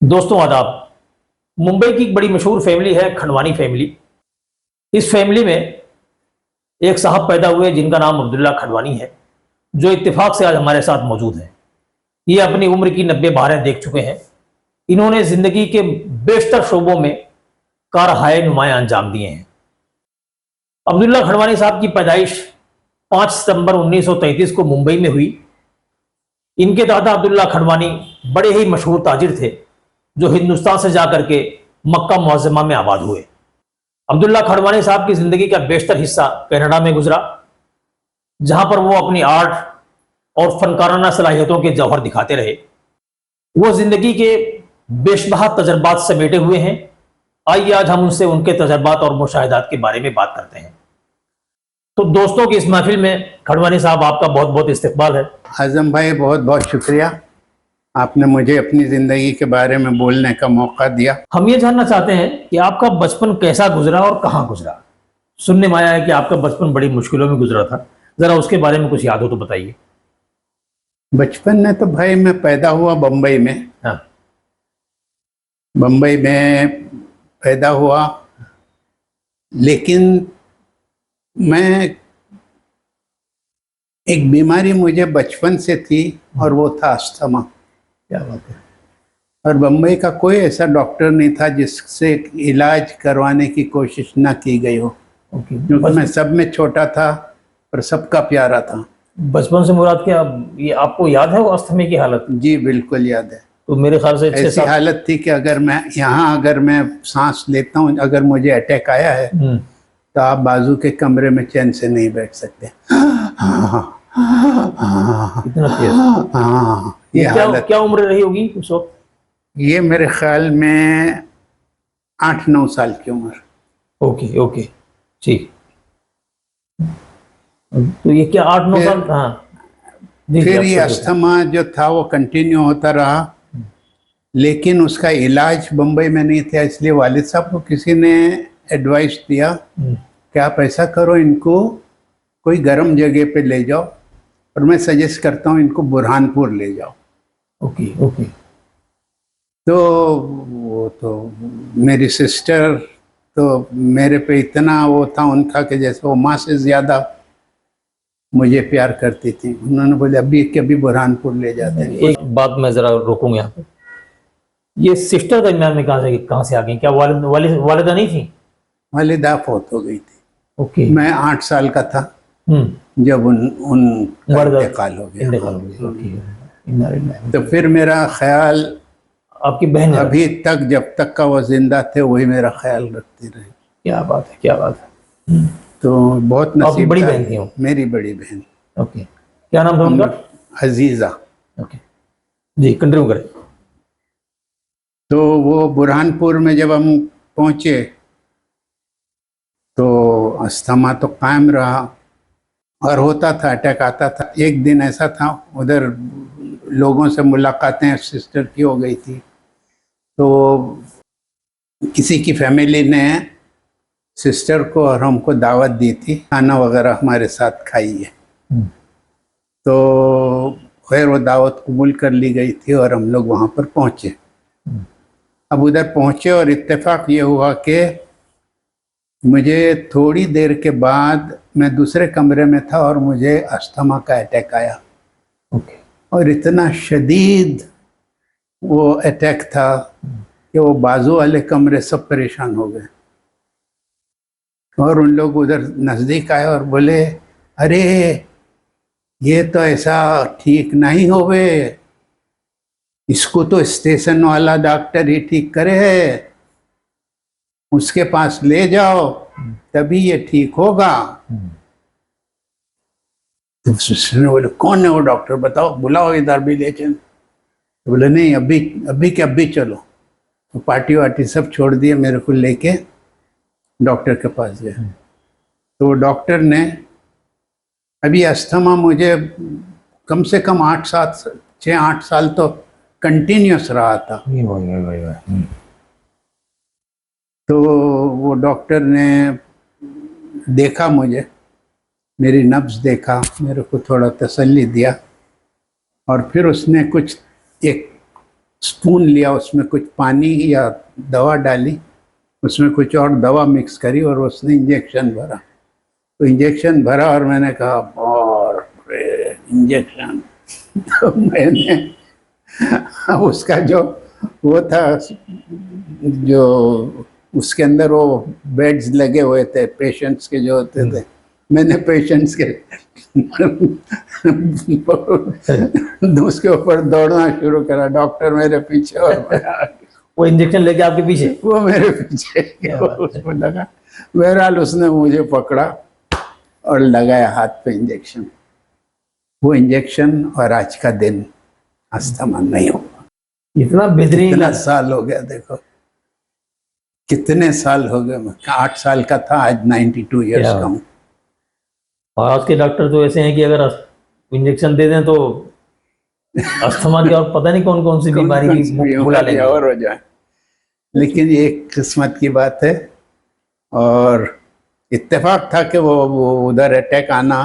दोस्तों आदाब। मुंबई की एक बड़ी मशहूर फैमिली है खंडवानी फैमिली। इस फैमिली में एक साहब पैदा हुए जिनका नाम अब्दुल्ला खंडवानी है, जो इत्तेफाक से आज हमारे साथ मौजूद हैं। ये अपनी उम्र की 90 बहारें देख चुके हैं। इन्होंने जिंदगी के बेशतर शोबों में कारहाय नुमाया अंजाम दिए हैं। अब्दुल्ला खंडवानी साहब की पैदाइश 5 सितंबर 1933 को मुंबई में हुई। इनके दादा अब्दुल्ला खंडवानी बड़े ही मशहूर ताजिर थे, जो हिंदुस्तान से जाकर के मक्का मुअज़्ज़मा में आबाद हुए। अब्दुल्ला खंडवानी साहब की जिंदगी का बेशतर हिस्सा कनाडा में गुजरा, जहां पर वो अपनी आर्ट और फनकाराना सलाहियतों के जौहर दिखाते रहे। वो जिंदगी के बेशबहा तजर्बात समेटे हुए हैं। आइए आज हम उनसे उनके तजर्बात और मुशाहिदात के बारे में बात करते हैं। तो दोस्तों की इस महफिल में खंडवानी साहब आपका बहुत बहुत इस्तकबाल है। आजम भाई, बहुत बहुत शुक्रिया, आपने मुझे अपनी ज़िंदगी के बारे में बोलने का मौका दिया। हम ये जानना चाहते हैं कि आपका बचपन कैसा गुजरा और कहाँ गुजरा। सुनने में आया है कि आपका बचपन बड़ी मुश्किलों में गुजरा था, जरा उसके बारे में कुछ याद हो तो बताइए। बचपन में तो भाई मैं पैदा हुआ बम्बई में। हाँ। बम्बई में पैदा हुआ, लेकिन मैं एक बीमारी मुझे बचपन से थी और वो था अस्थमा। क्या बात है। और बम्बई का कोई ऐसा डॉक्टर नहीं था जिससे इलाज करवाने की कोशिश ना की गई हो, क्योंकि मैं सब में छोटा था और सबका प्यारा था। बचपन से मुराद क्या, ये आपको याद है वो अस्थमे की हालत? जी बिल्कुल याद है। तो मेरे ख्याल से ऐसी हालत थी कि अगर मैं सांस लेता हूँ, अगर मुझे अटैक आया है तो आप बाजू के कमरे में चैन से नहीं बैठ सकते। इतना तेज। ये क्या उम्र रही होगी उस वक्त? ये मेरे ख्याल में 8-9 साल की उम्र। ओके ओके, ठीक। तो ये क्या 8-9 साल? हाँ। फिर ये अस्थमा जो था वो कंटिन्यू होता रहा, लेकिन उसका इलाज बम्बई में नहीं था। इसलिए वालिद साहब को किसी ने एडवाइस दिया कि आप ऐसा करो, इनको कोई गर्म जगह पे ले जाओ, और मैं सजेस्ट करता हूँ इनको बुरहानपुर ले जाओ। Okay okay. तो वो तो मेरी सिस्टर तो मेरे पे इतना वो था उनका कि जैसे वो माँ से ज़्यादा मुझे प्यार करती थी। उन्होंने बोले अभी कभी बुरहानपुर ले जाते हैं। एक बात मैं ज़रा रोकूंगा यहाँ पे। ये सिस्टर दरमियान में कहाँ से आ गई? क्या वालिदा नहीं थी? वालिदा फौत हो गई थी। ओके। मैं 8 साल का था जब उनका इंतकाल हो गया। तो फिर मेरा ख्याल आपकी बहन अभी तक, जब तक का वो जिंदा थे, वही मेरा ख्याल रखती रही। क्या बात है, क्या बात है। तो बहुत नसीब। बड़ी बहन थी वो? मेरी बड़ी बहन। ओके। क्या नाम था उनका? अजीजा। ओके जी, कंटिन्यू करें। तो वो बुरहानपुर में जब हम पहुंचे तो अस्थमा तो कायम रहा और होता था, अटैक आता था। एक दिन ऐसा था, उधर लोगों से मुलाकातें सिस्टर की हो गई थी, तो किसी की फैमिली ने सिस्टर को और हमको दावत दी थी, खाना वगैरह हमारे साथ खाइए। तो खैर वो दावत कबूल कर ली गई थी और हम लोग वहाँ पर पहुँचे। अब उधर पहुँचे और इत्तेफाक ये हुआ कि मुझे थोड़ी देर के बाद, मैं दूसरे कमरे में था और मुझे अस्थमा का अटैक आया। ओके। और इतना शदीद वो अटैक था कि वो बाजू वाले कमरे सब परेशान हो गए। और उन लोग उधर नज़दीक आए और बोले, अरे ये तो ऐसा ठीक नहीं होवे, इसको तो स्टेशन वाला डॉक्टर ही ठीक करे है, उसके पास ले जाओ तभी ये ठीक होगा। तो सिस्टर ने बोले, कौन है वो डॉक्टर, बताओ, बुलाओ इधर भी ले चल। तो बोले नहीं, अभी चलो। तो पार्टी वार्टी सब छोड़ दिए, मेरे को लेके डॉक्टर के पास गए। तो डॉक्टर ने, अभी अस्थमा मुझे कम से कम 6-8 साल तो कंटिन्यूस रहा था। तो वो डॉक्टर ने देखा मुझे, मेरी नब्ज़ देखा, मेरे को थोड़ा तसल्ली दिया, और फिर उसने कुछ एक स्पून लिया, उसमें कुछ पानी या दवा डाली, उसमें कुछ और दवा मिक्स करी और उसने इंजेक्शन भरा। तो इंजेक्शन भरा और मैंने कहा और इंजेक्शन। तो मैंने उसका जो वो था, जो उसके अंदर वो बेड्स लगे हुए थे पेशेंट्स के जो होते थे, मैंने पेशेंट्स के उसके ऊपर दौड़ना शुरू करा, डॉक्टर मेरे पीछे और मैं आगे। वो इंजेक्शन लेके आपके पीछे? वो मेरे पीछे, उसको लगा। बहरहाल उसने मुझे पकड़ा और लगाया हाथ पे इंजेक्शन। वो इंजेक्शन और आज का दिन अस्थमा नहीं हुआ। इतना बेहतरीन कितना इलाज। साल हो गया, देखो कितने साल हो गए। मैं 8 साल का था, आज 92 इयर्स का हूँ। और आज के डॉक्टर तो ऐसे हैं कि अगर इंजेक्शन दे दें तो अस्थमा की और पता नहीं कौन कौन सी बीमारी की बुला लेंगे और हो जाए। लेकिन ये किस्मत की बात है और इत्तेफाक था कि वो उधर अटैक आना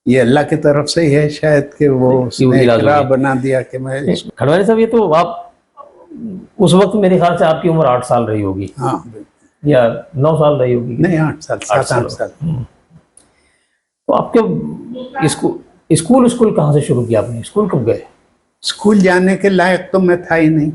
ये अल्लाह की तरफ से ही है शायद, कि वो उसने इकरा बना दिया कि मैं। खंडवानी साहब, ये तो आप उस वक्त मेरे ख्याल से आपकी उम्र 8 साल रही होगी। हाँ, या 9 साल रही होगी? नहीं, 8 साल, 7-8 साल। तो आपके स्कूल कहाँ से शुरू किया आपने? स्कूल कब गए? स्कूल जाने के लायक तो मैं था ही नहीं,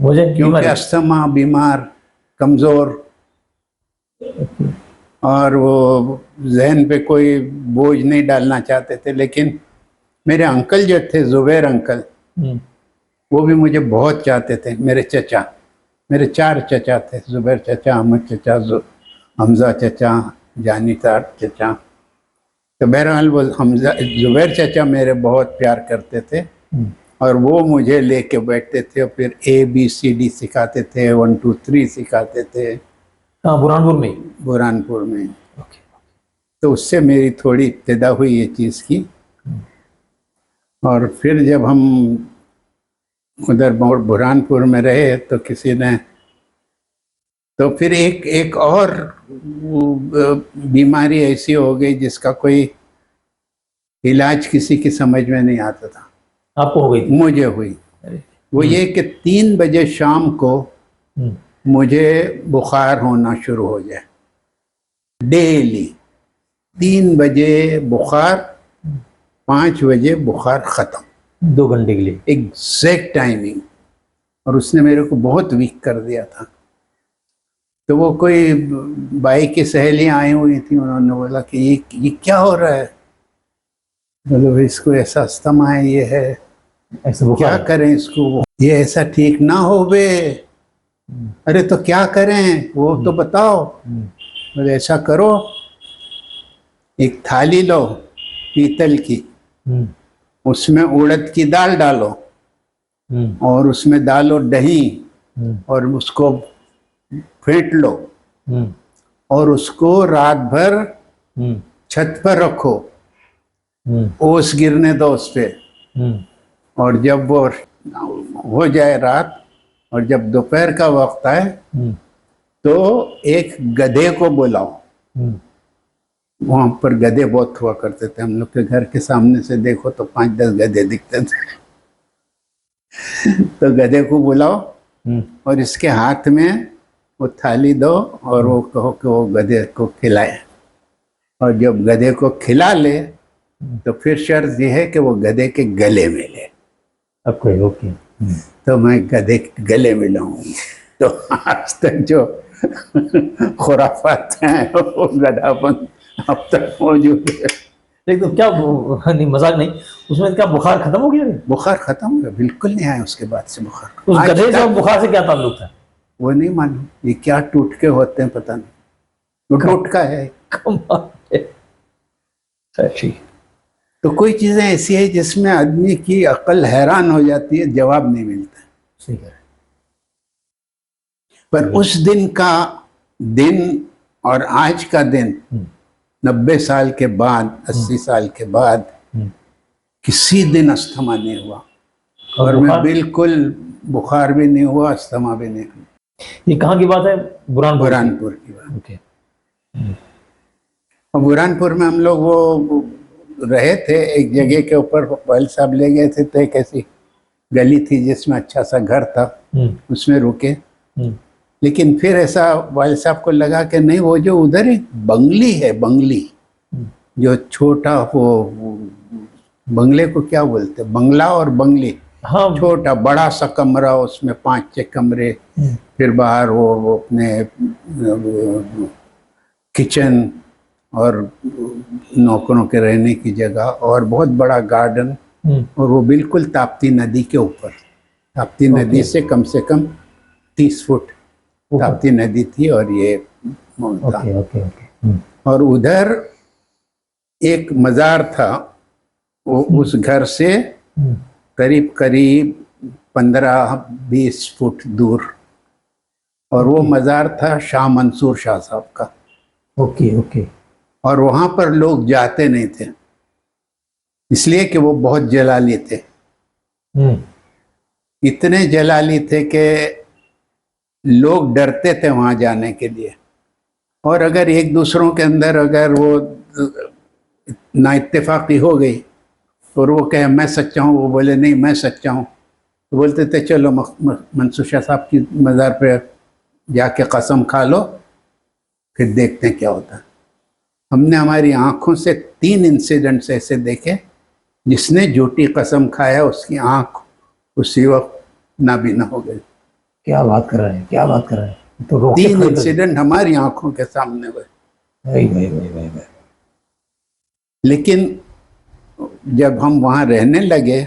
मुझे क्योंकि अस्थमा, बीमार, कमजोर, और वो जहन पे कोई बोझ नहीं डालना चाहते थे। लेकिन मेरे अंकल जो थे, जुबैर अंकल, वो भी मुझे बहुत चाहते थे। मेरे चचा, मेरे 4 चचा थे, जुबैर चचा, अहमद चचा, हमजा चचा, जानीतार चचा। तो बहरहाल वो हमजा, जुबैर चचा मेरे बहुत प्यार करते थे और वो मुझे लेके बैठते थे और फिर ABCD सिखाते थे, 1 2 3 सिखाते थे। हाँ, बुरहानपुर में? बुरहानपुर में। तो उससे मेरी थोड़ी इब्तिदा हुई ये चीज़ की। और फिर जब हम उधर बुरहानपुर में रहे तो किसी ने, तो फिर एक और बीमारी ऐसी हो गई जिसका कोई इलाज किसी की समझ में नहीं आता था। आपको हो गई? मुझे हुई। वो ये कि 3 बजे शाम को मुझे बुखार होना शुरू हो जाए, डेली 3 बजे बुखार, 5 बजे बुखार खत्म, 2 घंटे के लिए एग्जैक्ट टाइमिंग। और उसने मेरे को बहुत वीक कर दिया था। तो वो कोई बाई की सहेलियां आई हुई थी, उन्होंने बोला कि ये क्या हो रहा है? मतलब इसको ऐसा अस्थमा है, ये है, ऐसा क्या करें इसको, ये ऐसा ठीक ना हो बे। अरे तो क्या करें वो तो बताओ। बोले ऐसा करो, एक थाली लो पीतल की, उसमें उड़द की दाल डालो और उसमें डालो दही और उसको फेंट लो और उसको रात भर छत पर रखो, ओस गिरने दो उस पे। और जब वो हो जाए रात और जब दोपहर का वक्त आए तो एक गधे को बुलाओ। वहां पर गधे बहुत हुआ करते थे, हम लोग के घर के सामने से देखो तो 5-10 गधे दिखते थे। तो गधे को बुलाओ और इसके हाथ में वो थाली दो और वो कहो कि वो गधे को खिलाए। और जब गधे को खिला ले तो फिर शर्त यह है कि वो गधे के गले में ले। ओके। तो मैं गधे के गले में लाऊंगी। तो आज तक जो खुराफात हैं वो गधापन अब तक मौजूद है। लेकिन तो क्या नहीं, मजाक नहीं, उसमें क्या बुखार खत्म हो गया? बुखार खत्म हो गया, बिल्कुल नहीं आया उसके बाद से बुखार। उस गधे से बुखार से क्या ताल्लुक था? वो नहीं मालूम, ये क्या टूटके होते हैं पता नहीं, वो टोटका है। ठीक। तो कोई चीजें ऐसी है जिसमें आदमी की अकल हैरान हो जाती है, जवाब नहीं मिलता। ठीक है। पर उस दिन का दिन और आज का दिन 90 साल के बाद, 80 साल के बाद किसी दिन अस्थमा नहीं हुआ और मैं बिल्कुल बुखार भी नहीं हुआ, अस्थमा भी नहीं हुआ। ये कहाँ की बात है? बुरहानपुर की बात। ओके। और बुरहानपुर में हम लोग वो रहे थे एक जगह के ऊपर, वालिद साहब ले गए थे तो एक ऐसी गली थी जिसमें अच्छा सा घर था, उसमें रुके। लेकिन फिर ऐसा वाले साहब को लगा कि नहीं, वो जो उधर एक बंगली है, बंगली जो छोटा, वो बंगले को क्या बोलते हैं, बंगला और बंगली, हाँ, छोटा बड़ा सा कमरा, उसमें 5-6 कमरे, फिर बाहर वो अपने किचन और नौकरों के रहने की जगह और बहुत बड़ा गार्डन, और वो बिल्कुल ताप्ती नदी के ऊपर। ताप्ती नदी से कम 30 फुट ताप्ती नदी थी और ये था। और उधर एक मज़ार था, वो उस घर से करीब 15-20 फुट दूर, और वो मज़ार था शाह मंसूर शाह साहब का। ओके। और वहाँ पर लोग जाते नहीं थे, इसलिए कि वो बहुत जलाली थे। इतने जलाली थे कि लोग डरते थे वहाँ जाने के लिए। और अगर एक दूसरों के अंदर अगर वो ना इत्तेफाकी हो गई और वो कहे मैं सच्चा हूँ, वो बोले नहीं मैं सच्चा हूँ, तो बोलते थे चलो मंसूर शाह साहब की मज़ार पे जाके कसम खा लो, फिर देखते हैं क्या होता है। हमने हमारी आंखों से 3 इंसिडेंट्स ऐसे देखे, जिसने झूठी कसम खाया उसकी आंख उसी वक्त नाबीना हो गई। क्या बात कर रहे हैं, क्या बात कर रहे हैं। तो 3 इंसिडेंट हमारी आंखों के सामने हुए। भाई। लेकिन जब हम वहाँ रहने लगे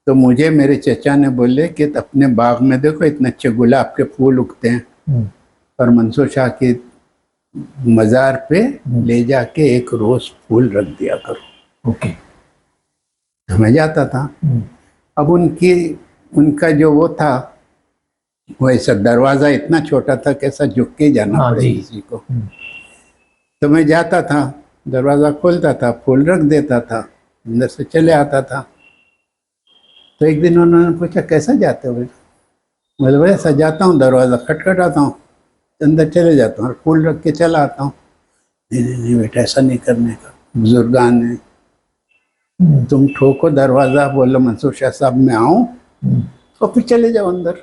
तो मुझे मेरे चचा ने बोले कि अपने बाग में देखो इतने अच्छे गुलाब के फूल उगते हैं, और मंसूर शाह की मज़ार पे ले जाके एक रोज फूल रख दिया करो। ओके। मैं जाता था। अब उनका जो वो था, वो ऐसा दरवाज़ा इतना छोटा था कि ऐसा झुक के जाना पड़े किसी को। तो मैं जाता था, दरवाज़ा खोलता था, फूल रख देता था, अंदर से चले आता था। तो एक दिन उन्होंने पूछा कैसा जाते हो बेटा? मैं बोला ऐसा जाता हूँ, दरवाज़ा खटखटाता हूँ, अंदर चले जाता हूँ और फूल रख के चला आता हूँ। नहीं बेटा ऐसा नहीं करने का, बुजुर्गान है, तुम ठोको दरवाज़ा, बोलो मंसूर शाह साहब मैं आऊँ तो फिर चले जाओ अंदर।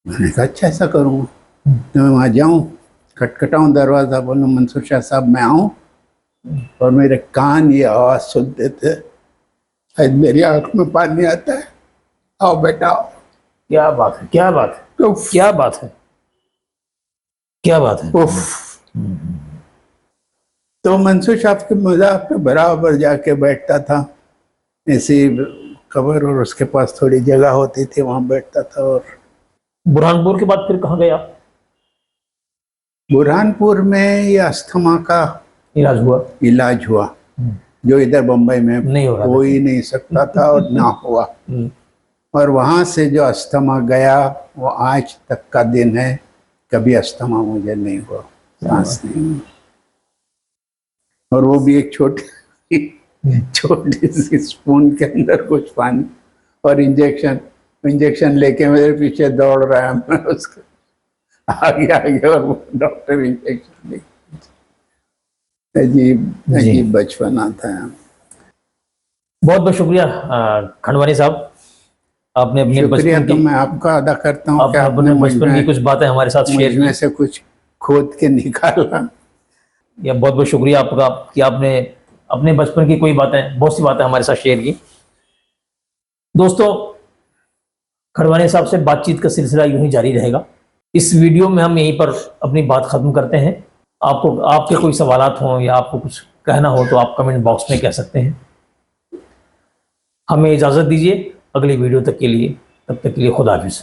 मैंने कहा अच्छा ऐसा करूँगा। तो मैं वहाँ जाऊँ, खटखटाऊँ दरवाज़ा, बोलो मंसूर शाह साहब मैं आऊँ, और मेरे कान ये आवाज़ सुनते थे, आज मेरी आँख में पानी आता है, आओ बेटा आओ। क्या बात है, क्या बात है, क्या बात है, क्या बात है। तो मंसूर शाह के मज़ार पे बराबर जाके बैठता था, ऐसी कब्र और उसके पास थोड़ी जगह होती थी, वहाँ बैठता था। और बुरहानपुर के बाद फिर कहाँ गया? बुरहानपुर में ये अस्थमा का इलाज हुआ जो इधर बम्बई में नहीं हो रहा, हो ही नहीं सकता था और ना हुआ। और वहाँ से जो अस्थमा गया वो आज तक का दिन है, कभी अस्थमा मुझे नहीं हुआ, सांस नहीं हुआ। और वो भी एक छोटी सी स्पून के अंदर कुछ पानी और इंजेक्शन लेके मेरे पीछे दौड़ रहा है, मैं उसको आगे और वो डॉक्टर इंजेक्शन लेके। अजीब बचपना था। बहुत बहुत शुक्रिया खंडवानी साहब, आपने अपने बचपन तो मैं आपका अदा करता हूँ कि आपने बचपन की कुछ बातें हमारे साथ शेयर की, से कुछ खोद के निकाला। या बहुत बहुत शुक्रिया आपका कि आपने अपने बचपन की बहुत सी बातें हमारे साथ शेयर की। दोस्तों, खंडवानी साहब से बातचीत का सिलसिला यूं ही जारी रहेगा। इस वीडियो में हम यहीं पर अपनी बात खत्म करते हैं। आपके कोई सवालात हों या आपको कुछ कहना हो तो आप कमेंट बॉक्स में कह सकते हैं। हमें इजाज़त दीजिए अगली वीडियो तक के लिए, तब तक के लिए खुदा हाफिज़।